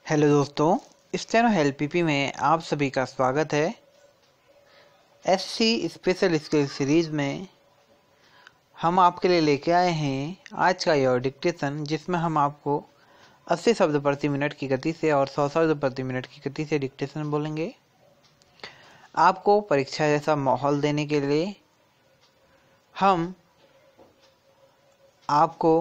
Hello दोस्तों, steno help में आप सभी का स्वागत है। एससी स्पेशल स्किल सीरीज में हम आपके लिए लेके आए हैं आज का यह डिक्टेशन, जिसमें हम आपको 80 शब्द प्रति मिनट की गति से और 100 शब्द प्रति मिनट की गति से डिक्टेशन बोलेंगे। आपको परीक्षा जैसा माहौल देने के लिए हम आपको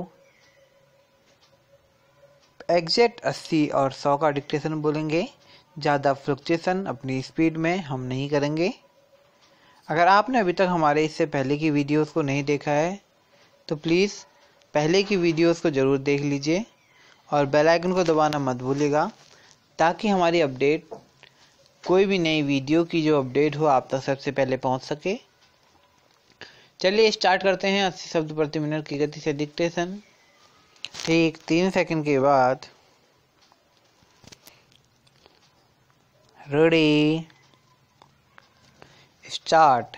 एग्जैक्ट 80 और 100 का डिक्टेशन बोलेंगे। ज़्यादा फ्लक्चुएशन अपनी स्पीड में हम नहीं करेंगे। अगर आपने अभी तक हमारे इससे पहले की वीडियोस को नहीं देखा है तो प्लीज़ पहले की वीडियोस को ज़रूर देख लीजिए और बेल आइकन को दबाना मत भूलिएगा, ताकि हमारी अपडेट, कोई भी नई वीडियो की जो अपडेट हो, आप तक सबसे पहले पहुंच सके। चलिए स्टार्ट करते हैं 80 शब्द प्रति मिनट की गति से डिक्टेशन। ठीक 3 सेकंड के बाद रेडी स्टार्ट।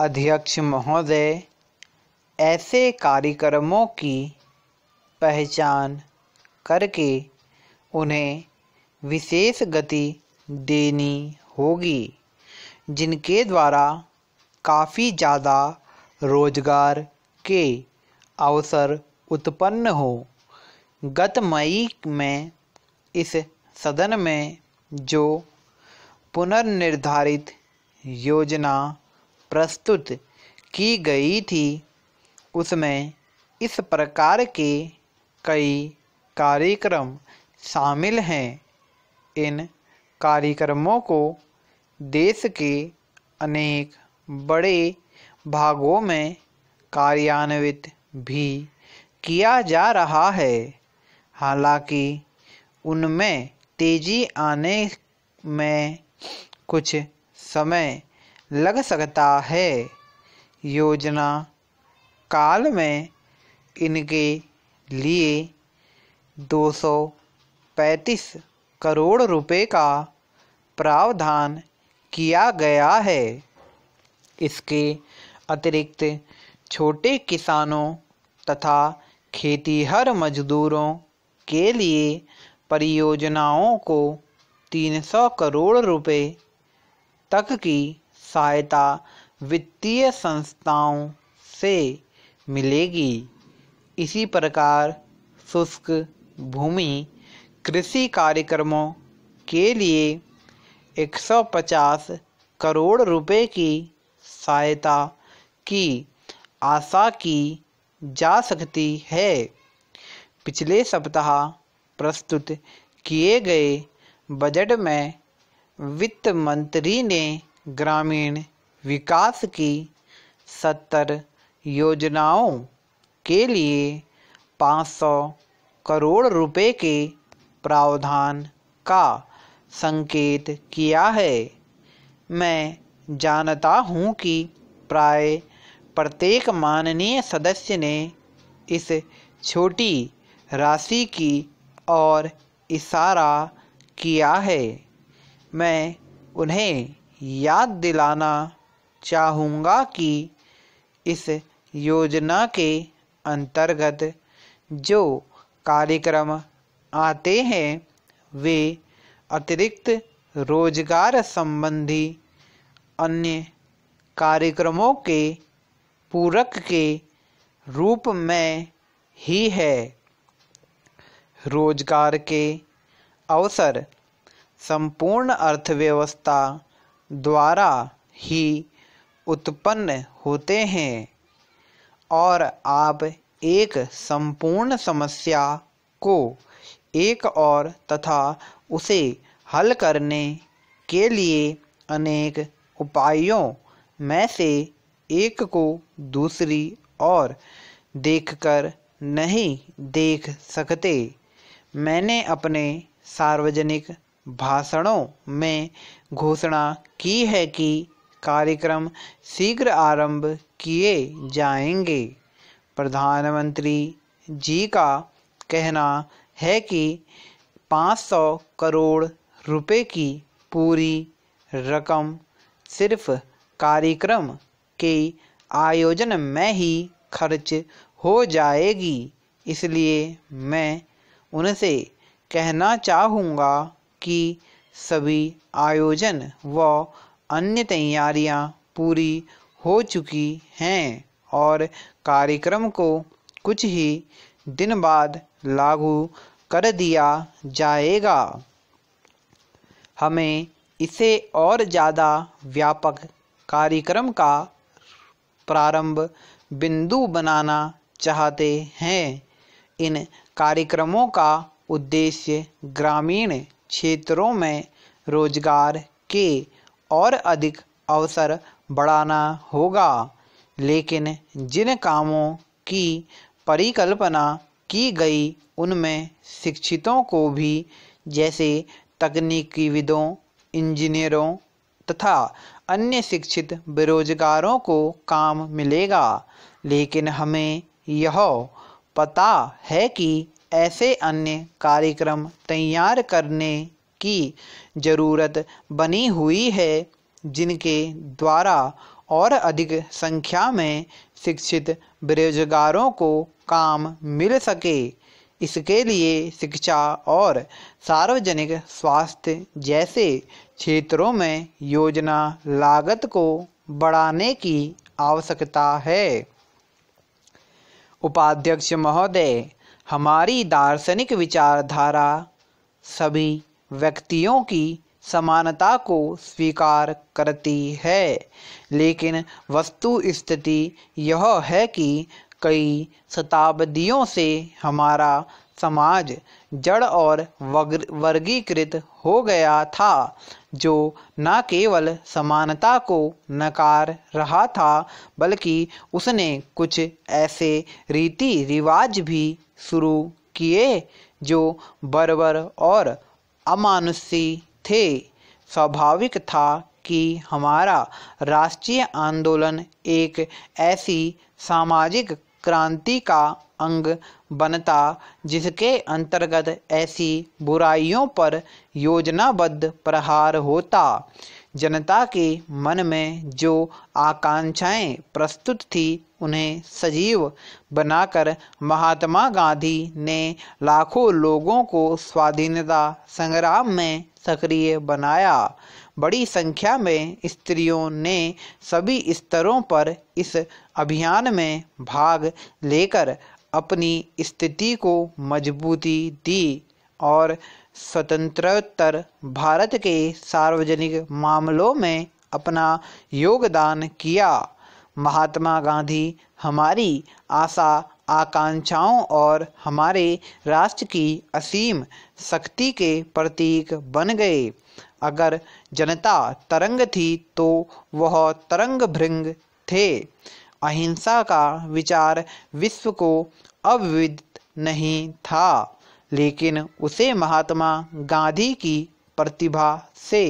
अध्यक्ष महोदय, ऐसे कार्यक्रमों की पहचान करके उन्हें विशेष गति देनी होगी, जिनके द्वारा काफ़ी ज़्यादा रोजगार के अवसर उत्पन्न हो। गत मई में इस सदन में जो पुनर्निर्धारित योजना प्रस्तुत की गई थी, उसमें इस प्रकार के कई कार्यक्रम शामिल हैं। इन कार्यक्रमों को देश के अनेक बड़े भागों में कार्यान्वित भी किया जा रहा है। हालांकि उनमें तेजी आने में कुछ समय लग सकता है। योजना काल में इनके लिए 235 करोड़ रुपए का प्रावधान किया गया है। इसके अतिरिक्त छोटे किसानों तथा खेतीहर मजदूरों के लिए परियोजनाओं को 300 करोड़ रुपए तक की सहायता वित्तीय संस्थाओं से मिलेगी। इसी प्रकार शुष्क भूमि कृषि कार्यक्रमों के लिए 150 करोड़ रुपए की सहायता की आशा की जा सकती है। पिछले सप्ताह प्रस्तुत किए गए बजट में वित्त मंत्री ने ग्रामीण विकास की 70 योजनाओं के लिए 500 करोड़ रुपए के प्रावधान का संकेत किया है। मैं जानता हूं कि प्राय प्रत्येक माननीय सदस्य ने इस छोटी राशि की ओर इशारा किया है। मैं उन्हें याद दिलाना चाहूँगा कि इस योजना के अंतर्गत जो कार्यक्रम आते हैं वे अतिरिक्त रोजगार संबंधी अन्य कार्यक्रमों के पूरक के रूप में ही है। रोजगार के अवसर संपूर्ण अर्थव्यवस्था द्वारा ही उत्पन्न होते हैं और आप एक संपूर्ण समस्या को एक और तथा उसे हल करने के लिए अनेक उपायों में से एक को दूसरी ओर देखकर नहीं देख सकते। मैंने अपने सार्वजनिक भाषणों में घोषणा की है कि कार्यक्रम शीघ्र आरंभ किए जाएंगे। प्रधानमंत्री जी का कहना है कि 500 करोड़ रुपए की पूरी रकम सिर्फ कार्यक्रम के आयोजन में ही खर्च हो जाएगी। इसलिए मैं उनसे कहना चाहूँगा कि सभी आयोजन व अन्य तैयारियां पूरी हो चुकी हैं और कार्यक्रम को कुछ ही दिन बाद लागू कर दिया जाएगा। हमें इसे और ज़्यादा व्यापक कार्यक्रम का प्रारंभ बिंदु बनाना चाहते हैं। इन कार्यक्रमों का उद्देश्य ग्रामीण क्षेत्रों में रोजगार के और अधिक अवसर बढ़ाना होगा, लेकिन जिन कामों की परिकल्पना की गई उनमें शिक्षितों को भी, जैसे तकनीकीविदों, इंजीनियरों तथा अन्य शिक्षित बेरोजगारों को काम मिलेगा। लेकिन हमें यह पता है कि ऐसे अन्य कार्यक्रम तैयार करने की ज़रूरत बनी हुई है जिनके द्वारा और अधिक संख्या में शिक्षित बेरोजगारों को काम मिल सके। इसके लिए शिक्षा और सार्वजनिक स्वास्थ्य जैसे क्षेत्रों में योजना लागत को बढ़ाने की आवश्यकता है। उपाध्यक्ष महोदय, हमारी दार्शनिक विचारधारा सभी व्यक्तियों की समानता को स्वीकार करती है, लेकिन वस्तु स्थिति यह है कि कई शताब्दियों से हमारा समाज जड़ और वर्गीकृत हो गया था, जो न केवल समानता को नकार रहा था बल्कि उसने कुछ ऐसे रीति रिवाज भी शुरू किए जो बर्बर और अमानुषी थे। स्वाभाविक था कि हमारा राष्ट्रीय आंदोलन एक ऐसी सामाजिक क्रांति का अंग बनता जिसके अंतर्गत ऐसी बुराइयों पर योजनाबद्ध प्रहार होता। जनता के मन में जो आकांक्षाएं प्रस्तुत थी उन्हें सजीव बनाकर महात्मा गांधी ने लाखों लोगों को स्वाधीनता संग्राम में सक्रिय बनाया। बड़ी संख्या में स्त्रियों ने सभी स्तरों पर इस अभियान में भाग लेकर अपनी स्थिति को मजबूती दी और स्वतंत्रोत्तर भारत के सार्वजनिक मामलों में अपना योगदान किया। महात्मा गांधी हमारी आशा आकांक्षाओं और हमारे राष्ट्र की असीम शक्ति के प्रतीक बन गए। अगर जनता तरंग थी तो वह तरंग भृंग थे। अहिंसा का विचार विश्व को अविदित नहीं था, लेकिन उसे महात्मा गांधी की प्रतिभा से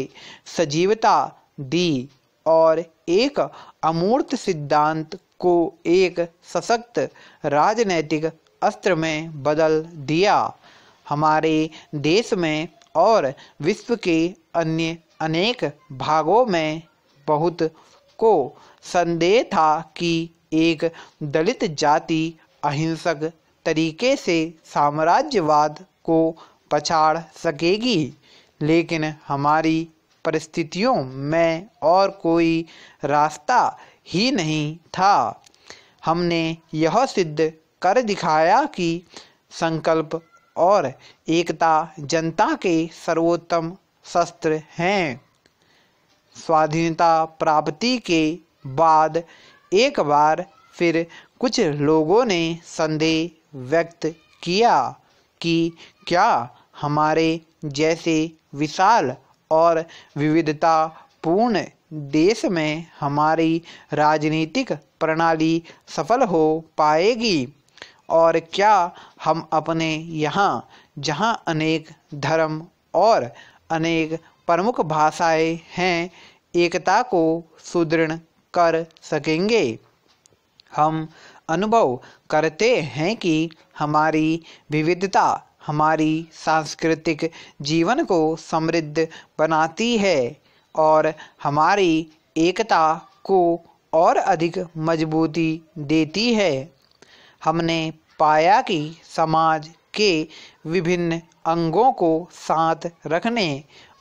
सजीवता दी और एक अमूर्त सिद्धांत को एक सशक्त राजनैतिक अस्त्र में बदल दिया। हमारे देश में और विश्व के अन्य अनेक भागों में बहुत को संदेह था कि एक दलित जाति अहिंसक तरीके से साम्राज्यवाद को पछाड़ सकेगी, लेकिन हमारी परिस्थितियों में और कोई रास्ता ही नहीं था। हमने यह सिद्ध कर दिखाया कि संकल्प और एकता जनता के सर्वोत्तम शस्त्र हैं। स्वाधीनता प्राप्ति के बाद एक बार फिर कुछ लोगों ने संदेह व्यक्त किया कि क्या हमारे जैसे विशाल और विविधता पूर्ण देश में हमारी राजनीतिक प्रणाली सफल हो पाएगी, और क्या हम अपने यहाँ जहाँ अनेक धर्म और अनेक प्रमुख भाषाएं हैं एकता को सुदृढ़ कर सकेंगे। हम अनुभव करते हैं कि हमारी विविधता हमारी सांस्कृतिक जीवन को समृद्ध बनाती है और हमारी एकता को और अधिक मजबूती देती है। हमने पाया कि समाज के विभिन्न अंगों को साथ रखने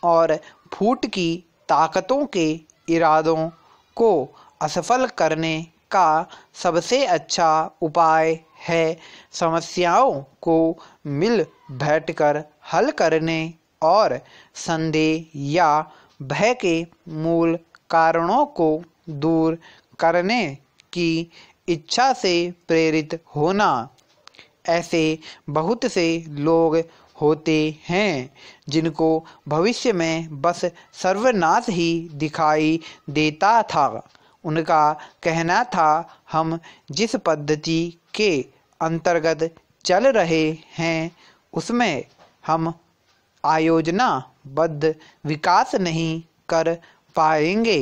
और फूट की ताकतों के इरादों को असफल करने का सबसे अच्छा उपाय है समस्याओं को मिल बैठकर हल करने और संदेह या भय के मूल कारणों को दूर करने की इच्छा से प्रेरित होना। ऐसे बहुत से लोग होते हैं जिनको भविष्य में बस सर्वनाश ही दिखाई देता था। उनका कहना था, हम जिस पद्धति के अंतर्गत चल रहे हैं उसमें हम आयोजनाबद्ध विकास नहीं कर पाएंगे।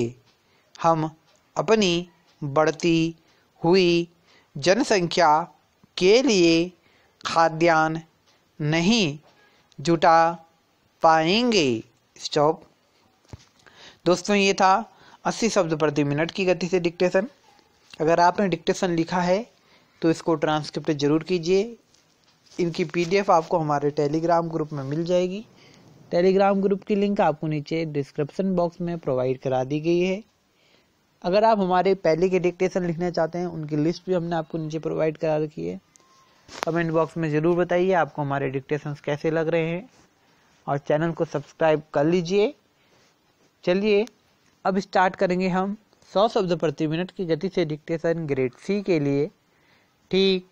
हम अपनी बढ़ती हुई जनसंख्या के लिए खाद्यान्न नहीं जुटा पाएंगे। स्टॉप। दोस्तों, ये था 80 शब्द प्रति मिनट की गति से डिक्टेशन। अगर आपने डिक्टेशन लिखा है तो इसको ट्रांसक्रिप्ट जरूर कीजिए। इनकी PDF आपको हमारे टेलीग्राम ग्रुप में मिल जाएगी। टेलीग्राम ग्रुप की लिंक आपको नीचे डिस्क्रिप्शन बॉक्स में प्रोवाइड करा दी गई है। अगर आप हमारे पहले के डिक्टेशन लिखना चाहते हैं, उनकी लिस्ट भी हमने आपको नीचे प्रोवाइड करा रखी है। कमेंट बॉक्स में ज़रूर बताइए आपको हमारे डिक्टेशंस कैसे लग रहे हैं और चैनल को सब्सक्राइब कर लीजिए। चलिए अब स्टार्ट करेंगे हम 100 शब्द प्रति मिनट की गति से डिक्टेशन ग्रेड C के लिए। ठीक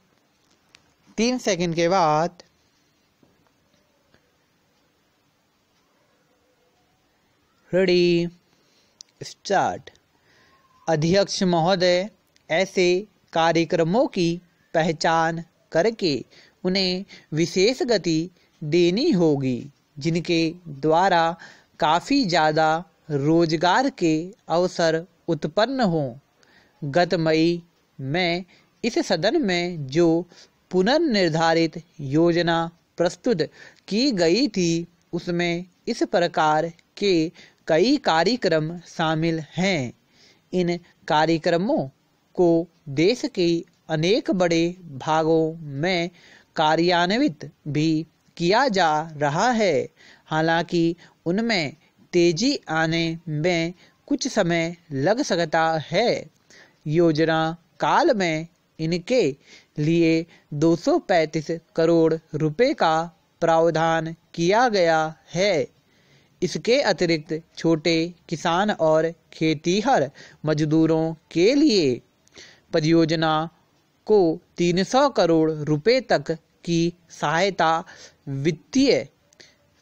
3 सेकंड के बाद रेडी स्टार्ट। अध्यक्ष महोदय, ऐसे कार्यक्रमों की पहचान करके उन्हें विशेष गति देनी होगी जिनके द्वारा काफ़ी ज़्यादा रोजगार के अवसर उत्पन्न हों। गत मई में इस सदन में जो पुनर्निर्धारित योजना प्रस्तुत की गई थी उसमें इस प्रकार के कई कार्यक्रम शामिल हैं। इन कार्यक्रमों को देश के अनेक बड़े भागों में कार्यान्वित भी किया जा रहा है। हालांकि उनमें तेजी आने में कुछ समय लग सकता है। योजना काल में इनके लिए 235 करोड़ रुपए का प्रावधान किया गया है। इसके अतिरिक्त छोटे किसान और खेतीहर मजदूरों के लिए परियोजना को 300 करोड़ रुपए तक की सहायता वित्तीय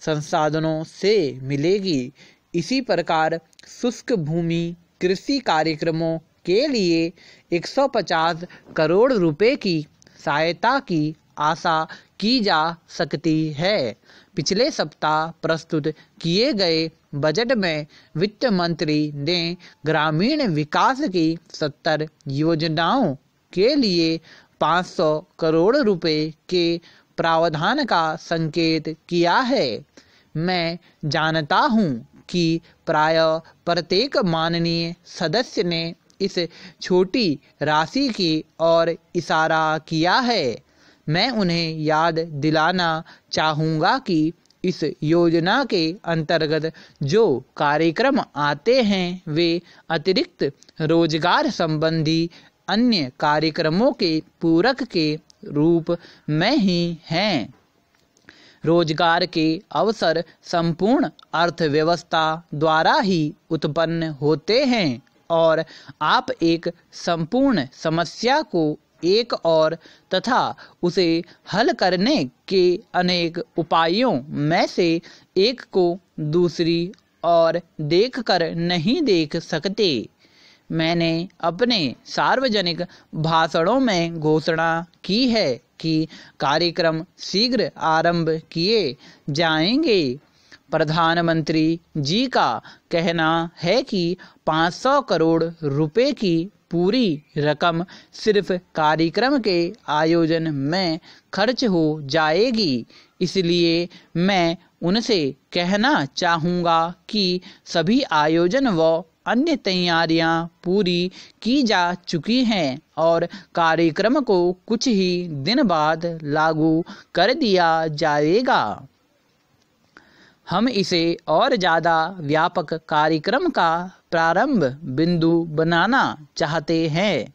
संसाधनों से मिलेगी। इसी प्रकार शुष्क भूमि कृषि कार्यक्रमों के लिए 150 करोड़ रुपए की सहायता की आशा की जा सकती है। पिछले सप्ताह प्रस्तुत किए गए बजट में वित्त मंत्री ने ग्रामीण विकास की 70 योजनाओं के लिए 500 करोड़ रुपए के प्रावधान का संकेत किया है। मैं जानता हूं कि प्राय प्रत्येक माननीय सदस्य ने इस छोटी राशि की ओर इशारा किया है। मैं उन्हें याद दिलाना चाहूँगा कि इस योजना के अंतर्गत जो कार्यक्रम आते हैं वे अतिरिक्त रोजगार संबंधी अन्य कार्यक्रमों के पूरक के रूप में ही हैं। रोजगार के अवसर संपूर्ण अर्थव्यवस्था द्वारा ही उत्पन्न होते हैं और आप एक संपूर्ण समस्या को एक और तथा उसे हल करने के अनेक उपायों में से एक को दूसरी ओर देखकर नहीं देख सकते। मैंने अपने सार्वजनिक भाषणों में घोषणा की है कि कार्यक्रम शीघ्र आरंभ किए जाएंगे। प्रधानमंत्री जी का कहना है कि 500 करोड़ रुपए की पूरी रकम सिर्फ कार्यक्रम के आयोजन में खर्च हो जाएगी। इसलिए मैं उनसे कहना चाहूँगा कि सभी आयोजन व अन्य तैयारियां पूरी की जा चुकी हैं और कार्यक्रम को कुछ ही दिन बाद लागू कर दिया जाएगा। हम इसे और ज़्यादा व्यापक कार्यक्रम का प्रारंभ बिंदु बनाना चाहते हैं।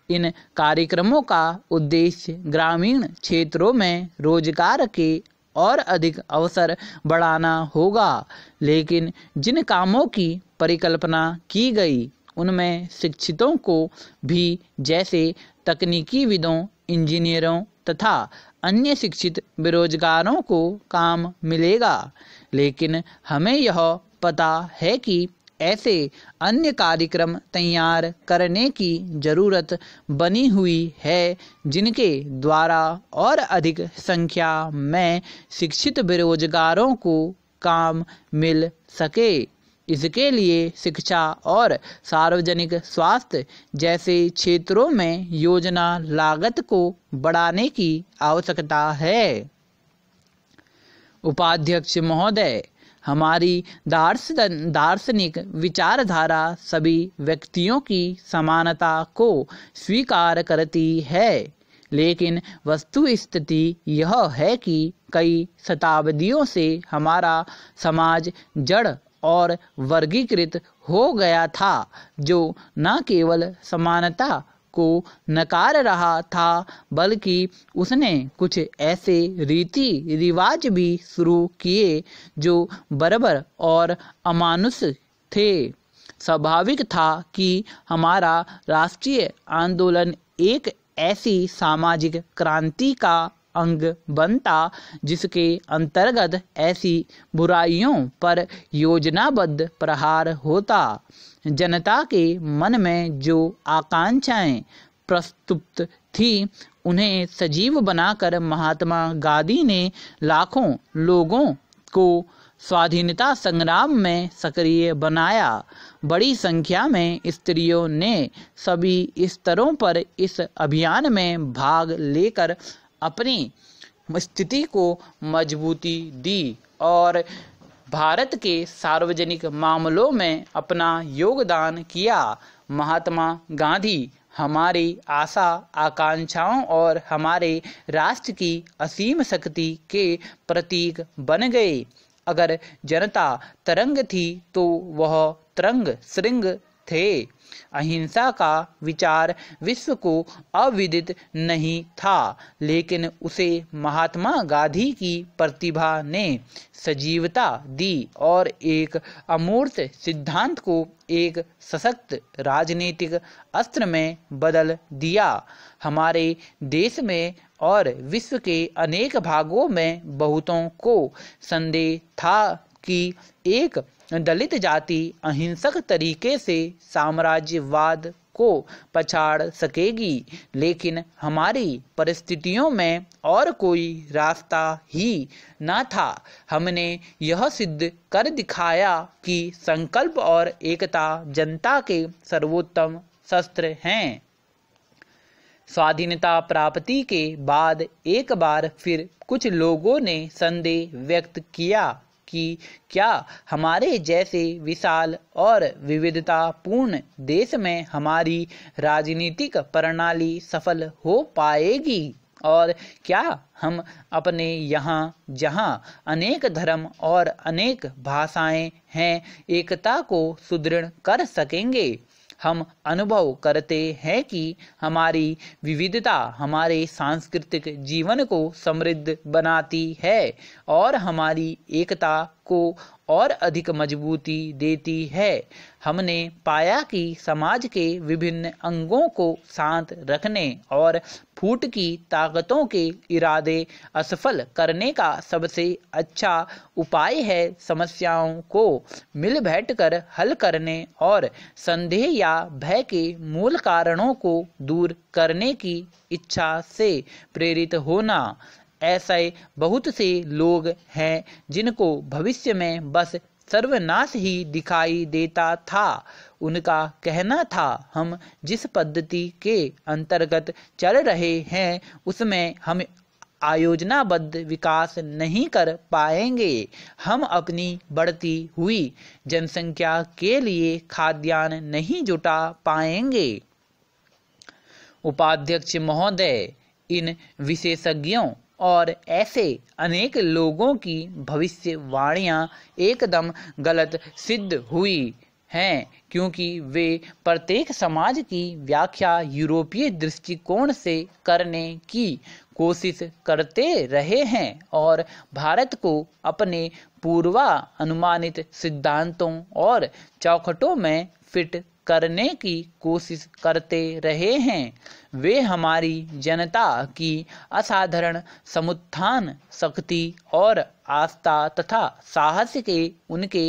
इन कार्यक्रमों का उद्देश्य ग्रामीण क्षेत्रों में रोजगार के और अधिक अवसर बढ़ाना होगा, लेकिन जिन कामों की परिकल्पना की गई उनमें शिक्षितों को भी, जैसे तकनीकीविदों, इंजीनियरों तथा अन्य शिक्षित बेरोजगारों को काम मिलेगा। लेकिन हमें यह पता है कि ऐसे अन्य कार्यक्रम तैयार करने की ज़रूरत बनी हुई है जिनके द्वारा और अधिक संख्या में शिक्षित बेरोजगारों को काम मिल सके। इसके लिए शिक्षा और सार्वजनिक स्वास्थ्य जैसे क्षेत्रों में योजना लागत को बढ़ाने की आवश्यकता है। उपाध्यक्ष महोदय, हमारी दार्शनिक विचारधारा सभी व्यक्तियों की समानता को स्वीकार करती है, लेकिन वस्तुस्थिति यह है कि कई शताब्दियों से हमारा समाज जड़ और वर्गीकृत हो गया था, जो न केवल समानता को नकार रहा था बल्कि उसने कुछ ऐसे रीति रिवाज भी शुरू किए जो बर्बर और अमानुष थे। स्वाभाविक था कि हमारा राष्ट्रीय आंदोलन एक ऐसी सामाजिक क्रांति का अंग बनता जिसके अंतर्गत ऐसी बुराइयों पर योजनाबद्ध प्रहार होता। जनता के मन में जो आकांक्षाएं प्रस्तुत थी उन्हें सजीव बनाकर महात्मा गांधी ने लाखों लोगों को स्वाधीनता संग्राम में सक्रिय बनाया। बड़ी संख्या में स्त्रियों ने सभी स्तरों पर इस अभियान में भाग लेकर अपनी स्थिति को मजबूती दी और भारत के सार्वजनिक मामलों में अपना योगदान किया। महात्मा गांधी हमारी आशा आकांक्षाओं और हमारे राष्ट्र की असीम शक्ति के प्रतीक बन गए। अगर जनता तरंग थी तो वह तरंग श्रृंग थे। अहिंसा का विचार विश्व को अविदित नहीं था, लेकिन उसे महात्मा गांधी की प्रतिभा ने सजीवता दी और एक अमूर्त सिद्धांत को एक सशक्त राजनीतिक अस्त्र में बदल दिया। हमारे देश में और विश्व के अनेक भागों में बहुतों को संदेह था कि एक दलित जाति अहिंसक तरीके से साम्राज्यवाद को पछाड़ सकेगी, लेकिन हमारी परिस्थितियों में और कोई रास्ता ही न था। हमने यह सिद्ध कर दिखाया कि संकल्प और एकता जनता के सर्वोत्तम शस्त्र हैं। स्वाधीनता प्राप्ति के बाद एक बार फिर कुछ लोगों ने संदेह व्यक्त किया कि क्या हमारे जैसे विशाल और विविधतापूर्ण देश में हमारी राजनीतिक प्रणाली सफल हो पाएगी और क्या हम अपने यहाँ जहाँ अनेक धर्म और अनेक भाषाएं हैं एकता को सुदृढ़ कर सकेंगे। हम अनुभव करते हैं कि हमारी विविधता हमारे सांस्कृतिक जीवन को समृद्ध बनाती है और हमारी एकता को और अधिक मजबूती देती है। हमने पाया कि समाज के विभिन्न अंगों को शांत रखने और फूट की ताकतों के इरादे असफल करने का सबसे अच्छा उपाय है समस्याओं को मिल बैठकर हल करने और संदेह या भय के मूल कारणों को दूर करने की इच्छा से प्रेरित होना। ऐसे बहुत से लोग हैं जिनको भविष्य में बस सर्वनाश ही दिखाई देता था। उनका कहना था, हम जिस पद्धति के अंतर्गत चल रहे हैं उसमें हम आयोजनाबद्ध विकास नहीं कर पाएंगे। हम अपनी बढ़ती हुई जनसंख्या के लिए खाद्यान्न नहीं जुटा पाएंगे। उपाध्यक्ष महोदय, इन विशेषज्ञों और ऐसे अनेक लोगों की भविष्यवाणियां एकदम गलत सिद्ध हुई हैं, क्योंकि वे प्रत्येक समाज की व्याख्या यूरोपीय दृष्टिकोण से करने की कोशिश करते रहे हैं और भारत को अपने पूर्वानुमानित सिद्धांतों और चौखटों में फिट करने की कोशिश करते रहे हैं। वे हमारी जनता की असाधारण समुत्थान शक्ति और आस्था तथा साहस के उनके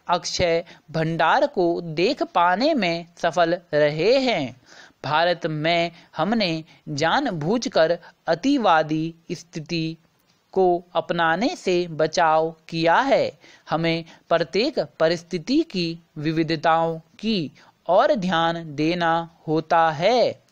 अक्षय भंडार को देख पाने में सफल रहे हैं। भारत में हमने जानबूझकर अतिवादी स्थिति को अपनाने से बचाव किया है। हमें प्रत्येक परिस्थिति की विविधताओं की और ध्यान देना होता है।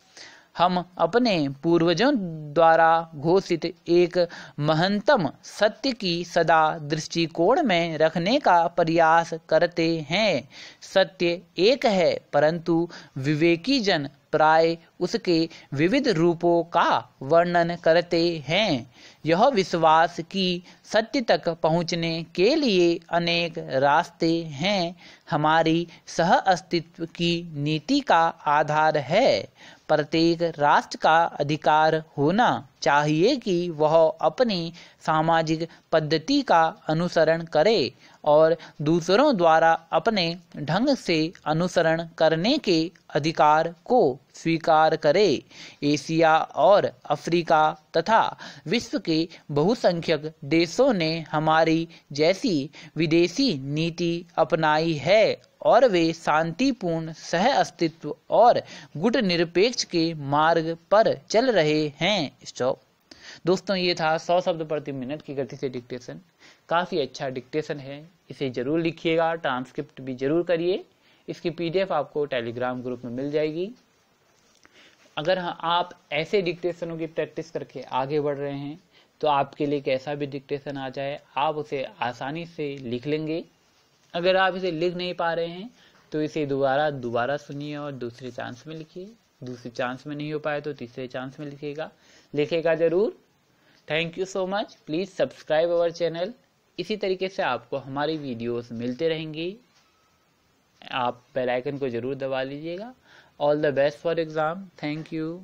हम अपने पूर्वजों द्वारा घोषित एक महत्तम सत्य की सदा दृष्टिकोण में रखने का प्रयास करते हैं। सत्य एक है, परंतु विवेकी जन प्राय उसके विविध रूपों का वर्णन करते हैं। यह विश्वास कि सत्य तक पहुँचने के लिए अनेक रास्ते हैं, हमारी सह अस्तित्व की नीति का आधार है। प्रत्येक राष्ट्र का अधिकार होना चाहिए कि वह अपनी सामाजिक पद्धति का अनुसरण करे और दूसरों द्वारा अपने ढंग से अनुसरण करने के अधिकार को स्वीकार करे। एशिया और अफ्रीका तथा विश्व के बहुसंख्यक देशों ने हमारी जैसी विदेशी नीति अपनाई है और वे शांतिपूर्ण सह अस्तित्व और गुटनिरपेक्ष के मार्ग पर चल रहे हैं। स्टॉप। दोस्तों, ये था 100 शब्द प्रति मिनट की गति से डिक्टेशन। काफ़ी अच्छा डिक्टेशन है, इसे ज़रूर लिखिएगा, ट्रांसक्रिप्ट भी ज़रूर करिए। इसकी PDF आपको टेलीग्राम ग्रुप में मिल जाएगी। अगर आप ऐसे डिक्टेशनों की प्रैक्टिस करके आगे बढ़ रहे हैं तो आपके लिए कैसा भी डिक्टेशन आ जाए आप उसे आसानी से लिख लेंगे। अगर आप इसे लिख नहीं पा रहे हैं तो इसे दोबारा सुनिए और दूसरे चांस में लिखिए। दूसरे चांस में नहीं हो पाए तो तीसरे चांस में लिखेगा ज़रूर। Thank you so much. Please subscribe our channel. इसी तरीके से आपको हमारी वीडियोस मिलते रहेंगी। आप बेल आइकन को ज़रूर दबा लीजिएगा। All the best for exam. Thank you.